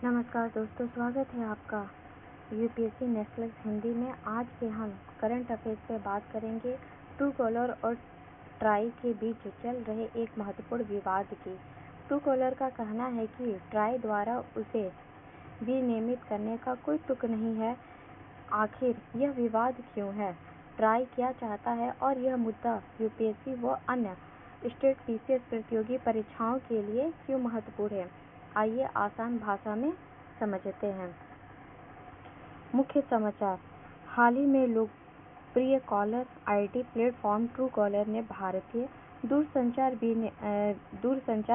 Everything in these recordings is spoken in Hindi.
नमस्कार दोस्तों, स्वागत है आपका यूपीएससी नेशनल हिंदी में। आज के हम करंट अफेयर्स पे बात करेंगे ट्रू कॉलर और ट्राई के बीच चल रहे एक महत्वपूर्ण विवाद की। ट्रू कॉलर का कहना है कि ट्राई द्वारा उसे विनियमित करने का कोई तुक नहीं है। आखिर यह विवाद क्यों है? ट्राई क्या चाहता है और यह मुद्दा यूपीएससी व अन्य स्टेट पीसीएस प्रतियोगी परीक्षाओं के लिए क्यों महत्वपूर्ण है? आइए आसान भाषा में समझते हैं। मुख्य समाचार। हाल ही में लोकप्रिय caller ID platform true collar ने भारतीय दूरसंचार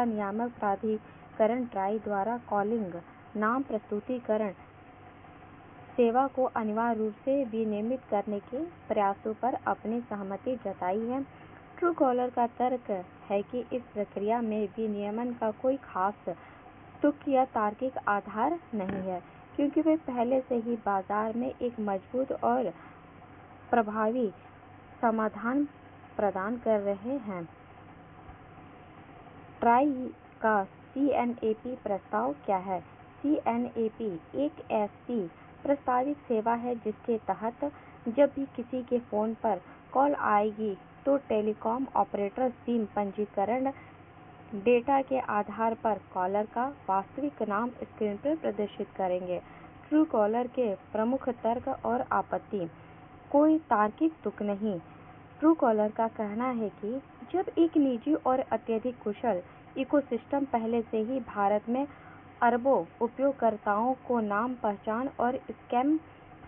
नियामक प्राधिकरण ट्राई द्वारा कॉलिंग नाम प्रस्तुतीकरण सेवा को अनिवार्य रूप से विनियमित करने के प्रयासों पर अपनी सहमति जताई है। ट्रू कॉलर का तर्क है कि इस प्रक्रिया में विनियमन का कोई खास तुक या तार्किक आधार नहीं है, क्योंकि वे पहले से ही बाजार में एक मजबूत और प्रभावी समाधान प्रदान कर रहे हैं। ट्राई का सीएनएपी प्रस्ताव क्या है? सीएनएपी एक ऐसी प्रस्तावित सेवा है जिसके तहत जब भी किसी के फोन पर कॉल आएगी तो टेलीकॉम ऑपरेटर सिम पंजीकरण डेटा के आधार पर कॉलर का वास्तविक नाम स्क्रीन पर प्रदर्शित करेंगे। ट्रू कॉलर के प्रमुख तर्क और आपत्ति। कोई तार्किक तुक नहीं। ट्रू कॉलर का कहना है कि जब एक निजी और अत्यधिक कुशल इकोसिस्टम पहले से ही भारत में अरबों उपयोगकर्ताओं को नाम पहचान और स्कैम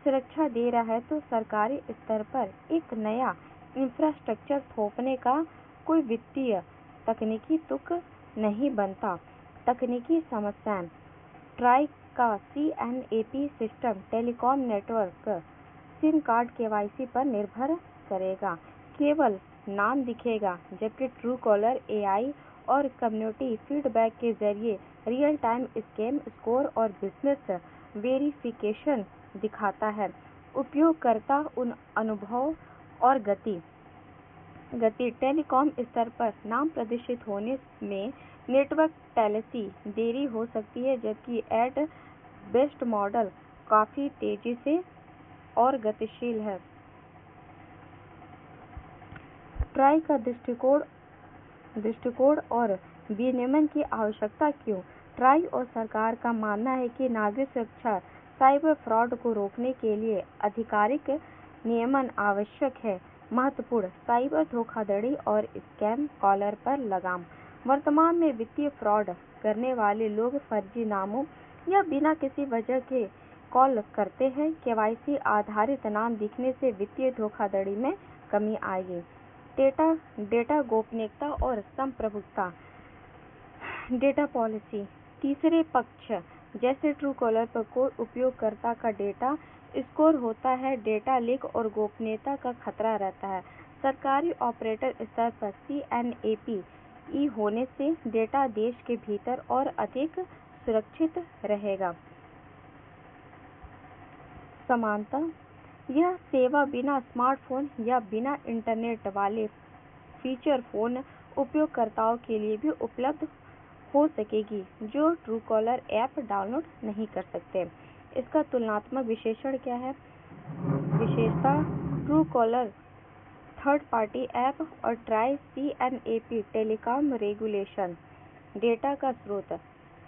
सुरक्षा दे रहा है, तो सरकारी स्तर पर एक नया इंफ्रास्ट्रक्चर थोपने का कोई वित्तीय तकनीकी तुक नहीं बनता। तकनीकी समस्याएं। ट्राई का CNAP system telecom network SIM card KYC पर निर्भर करेगा। केवल नाम दिखेगा, जबकि ट्रू कॉलर एआई और कम्युनिटी फीडबैक के जरिए रियल टाइम स्कैम स्कोर और बिजनेस वेरिफिकेशन दिखाता है। उपयोगकर्ता उन अनुभव और गति टेलीकॉम स्तर पर नाम प्रदर्शित होने में नेटवर्क टेलेसी देरी हो सकती है, जबकि एड बेस्ड मॉडल काफी तेजी से और गतिशील है। ट्राई का दृष्टिकोण और विनियमन की आवश्यकता क्यों? ट्राई और सरकार का मानना है कि नागरिक सुरक्षा साइबर फ्रॉड को रोकने के लिए आधिकारिक नियमन आवश्यक है। महत्वपूर्ण साइबर धोखाधड़ी और स्कैम कॉलर पर लगाम। वर्तमान में वित्तीय फ्रॉड करने वाले लोग फर्जी नामों या बिना किसी वजह के कॉल करते हैं। केवाईसी आधारित नाम दिखने से वित्तीय धोखाधड़ी में कमी आएगी। डेटा गोपनीयता और संप्रभुता। Data policy. तीसरे पक्ष जैसे ट्रू कॉलर पर कोई उपयोगकर्ता का डेटा स्कोर होता है, डेटा लीक और गोपनीयता का खतरा रहता है। सरकारी ऑपरेटर स्तर पर सीएनएपी होने से डेटा देश के भीतर और अधिक सुरक्षित रहेगा। समानता। यह सेवा बिना स्मार्टफोन या बिना इंटरनेट वाले फीचर फोन उपयोगकर्ताओं के लिए भी उपलब्ध हो सकेगी, जो ट्रू कॉलर ऐप डाउनलोड नहीं कर सकते। इसका तुलनात्मक विशेषण क्या है? विशेषता। True collar third party app और ट्राई सीएनएपी टेलीकॉम रेगुलेशन। डेटा का स्रोत।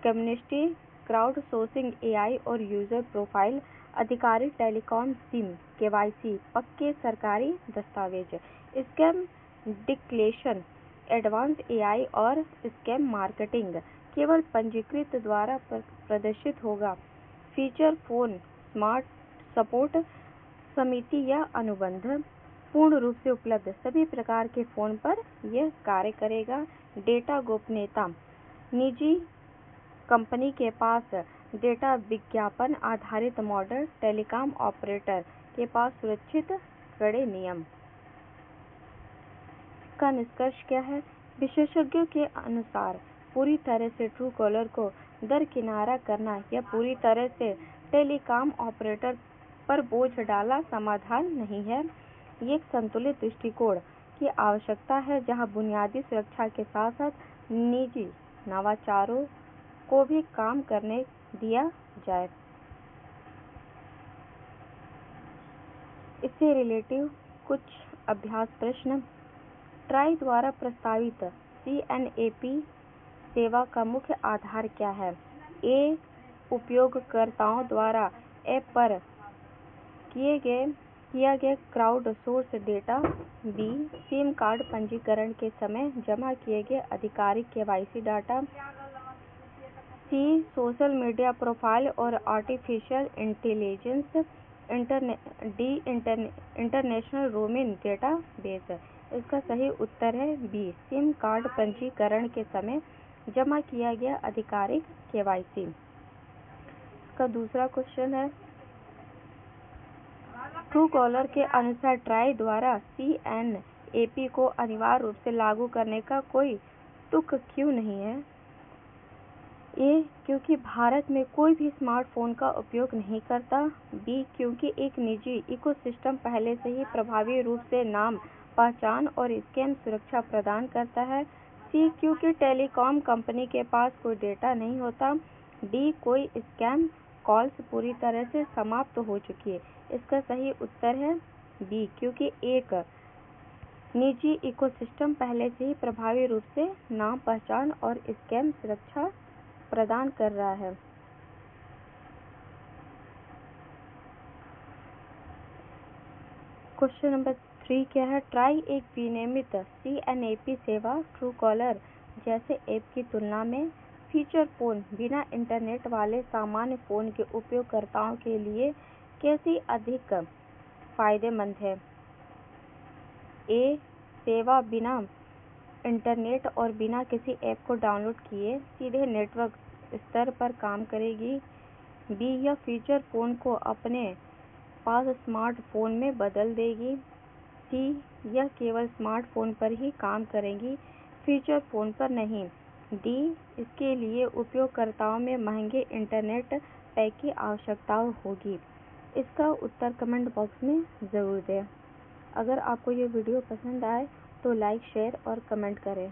कम्युनिटी क्राउडसोर्सिंग एआई और यूजर प्रोफाइल। आधिकारिक टेलीकॉम सिम केवाईसी पक्के सरकारी दस्तावेज। स्कैम डिटेक्शन एडवांस एआई और स्कैम मार्केटिंग केवल पंजीकृत द्वारा प्रदर्शित होगा। फीचर फोन स्मार्ट सपोर्ट समिति या अनुबंध पूर्ण रूप से उपलब्ध सभी प्रकार के फोन पर यह कार्य करेगा। डेटा गोपनीयता। निजी कंपनी के पास डेटा विज्ञापन आधारित मॉडल, टेलीकॉम ऑपरेटर के पास सुरक्षित कड़े नियम। का निष्कर्ष क्या है? विशेषज्ञों के अनुसार पूरी तरह से ट्रू कॉलर को दरकिनारा करना या पूरी तरह से टेलीकॉम ऑपरेटर पर बोझ डाला समाधान नहीं है। ये एक संतुलित दृष्टिकोण की आवश्यकता है, जहां बुनियादी सुरक्षा के साथ साथ निजी नवाचारों को भी काम करने दिया जाए। इससे रिलेटिव कुछ अभ्यास प्रश्न। ट्राई द्वारा प्रस्तावित CNAP सेवा का मुख्य आधार क्या है? A. उपयोगकर्ताओं द्वारा ऐप पर किया गया crowd source data. B. SIM card पंजीकरण के समय जमा किए गए आधिकारिक KYC data. C. Social media profile और artificial intelligence. D. International roaming data base. इसका सही उत्तर है B. सिम कार्ड पंजीकरण के समय जमा किया गया आधिकारिक KYC। इसका दूसरा क्वेश्चन है, ट्रू कॉलर के अनुसार ट्राई द्वारा CNAP को अनिवार्य रूप से लागू करने का कोई तुक क्यों नहीं है? A. क्योंकि भारत में कोई भी स्मार्टफोन का उपयोग नहीं करता। B. क्योंकि एक निजी इकोसिस्टम पहले से ही प्रभावी रूप से नाम पहचान और स्कैम सुरक्षा प्रदान करता है। C. क्योंकि टेलीकॉम कंपनी के पास कोई डेटा नहीं होता। D. कोई स्कैम कॉल्स पूरी तरह से समाप्त हो चुकी है। इसका सही उत्तर है B. क्योंकि एक निजी इकोसिस्टम पहले से ही प्रभावी रूप से नाम पहचान और स्कैम सुरक्षा प्रदान कर रहा है। क्वेश्चन नंबर 3 क्या है? ट्राई एक विनियमित CNAP सेवा ट्रू कॉलर जैसे ऐप की तुलना में फीचर फोन बिना इंटरनेट वाले सामान्य फोन के उपयोगकर्ताओं के लिए कैसी अधिक फायदेमंद है? A. सेवा बिना इंटरनेट और बिना किसी ऐप को डाउनलोड किए सीधे नेटवर्क स्तर पर काम करेगी। B. यह फीचर फ़ोन को अपने पास स्मार्टफोन में बदल देगी। C. यह केवल स्मार्टफोन पर ही काम करेगी, फीचर फ़ोन पर नहीं। D. इसके लिए उपयोगकर्ताओं में महंगे इंटरनेट पैक की आवश्यकता होगी। इसका उत्तर कमेंट बॉक्स में ज़रूर दें। अगर आपको ये वीडियो पसंद आए तो लाइक, शेयर और कमेंट करें।